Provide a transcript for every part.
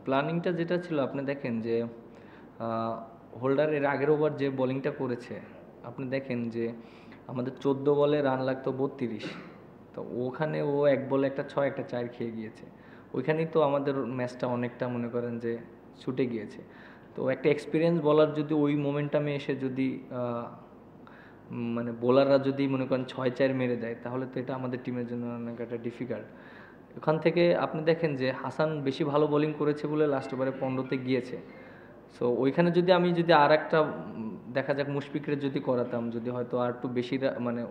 প্ল্যানিংটা যেটা ছিল আপনি দেখেন যে হোল্ডার এর আগের ওভার যে বোলিংটা করেছে, আপনি দেখেন যে আমাদের 14 বলে রান লাগতো 32, তো ওখানে ও এক বলে একটা 6 একটা 4 খেয়ে গিয়েছে। ওইখানেই তো আমাদের ম্যাচটা অনেকটা মনে করেন যে ছুটে গিয়েছে। তো একটা এক্সপিরিয়েন্স বলার যদি ওই মোমেন্টামে এসে যদি মানে বোলাররা যদি মনে করেন 6-4 মেরে দেয়, তাহলে তো এটা আমাদের টিমের জন্য অনেক একটা ডিফিকাল্ট। ওখান থেকে আপনি দেখেন যে হাসান বেশি ভালো বোলিং করেছে বলে লাস্ট ওভারে 15-তে গিয়েছে। সো ওইখানে যদি আমি যদি আর একটা দেখা যাক মুশফিকরে যদি করাতাম, যদি হয়তো আর একটু বেশি মানে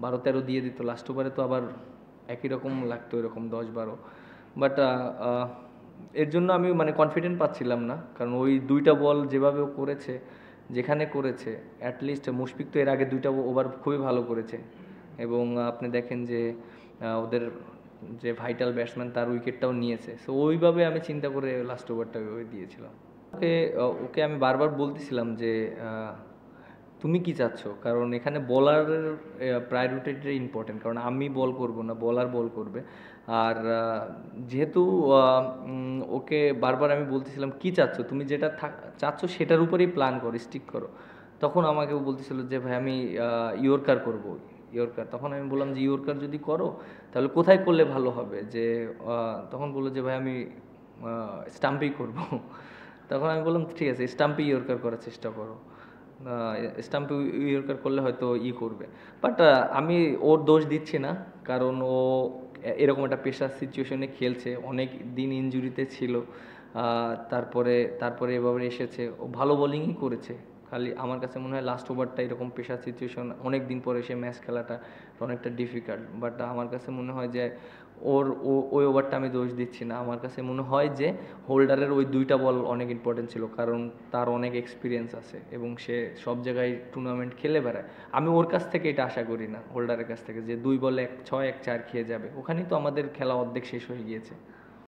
12-13 দিয়ে দিত লাস্ট ওভারে, তো আবার একই রকম লাগতো, এরকম 10-12। বাট এর জন্য আমি মানে কনফিডেন্ট পাচ্ছিলাম না, কারণ ওই দুইটা বল যেভাবে ও করেছে, যেখানে করেছে, অ্যাটলিস্ট মুশফিক তো এর আগে দুইটা ওভার খুবই ভালো করেছে। এবং আপনি দেখেন যে ওদের যে ভাইটাল ব্যাটসম্যান তার উইকেটটাও নিয়েছে। সো ওইভাবে আমি চিন্তা করে লাস্ট ওভারটা ওই দিয়েছিলাম। ওকে ওকে আমি বারবার বলতেছিলাম যে তুমি কি চাচ্ছ, কারণ এখানে বলারের প্রায়োরিটিটা ইম্পর্টেন্ট, কারণ আমি বল করব না, বলার বল করবে। আর যেহেতু ওকে বারবার আমি বলতেছিলাম কি চাচ্ছ, তুমি যেটা চাচ্ছ সেটার উপরেই প্ল্যান করো, স্টিক করো। তখন আমাকে ও বলতেছিল যে ভাই আমি ইয়র্কার করব, ইয়র্কার। তখন আমি বললাম যে ইয়র্কার যদি করো তাহলে কোথায় করলে ভালো হবে, যে তখন বললো যে ভাই আমি স্টাম্পেই করব। তখন আমি বললাম ঠিক আছে, স্টাম্পে ইয়র্কার করার চেষ্টা করো, স্টাম্পে ইয়র্কার করলে হয়তো করবে। বাট আমি ওর দোষ দিচ্ছি না, কারণ ও এরকম একটা পেশার সিচুয়েশনে খেলছে, অনেক দিন ইনজুরিতে ছিল। তারপরে তারপরে এভাবে এসেছে, ও ভালো বোলিংই করেছে। খালি আমার কাছে মনে হয় লাস্ট ওভারটা এরকম প্রেশার সিচুয়েশন অনেক দিন পরে এসে ম্যাচ খেলাটা অনেকটা ডিফিকাল্ট। বাট আমার কাছে মনে হয় যে ওই ওভারটা আমি দোষ দিচ্ছি না। আমার কাছে মনে হয় যে হোল্ডারের ওই দুইটা বল অনেক ইম্পর্টেন্ট ছিল, কারণ তার অনেক এক্সপিরিয়েন্স আছে এবং সে সব জায়গায় টুর্নামেন্ট খেলে বেড়ায়। আমি ওর কাছ থেকে এটা আশা করি না, হোল্ডারের কাছ থেকে, যে 2 বলে 6 1 4 খেয়ে যাবে। ওখানেই তো আমাদের খেলা অর্ধেক শেষ হয়ে গিয়েছে।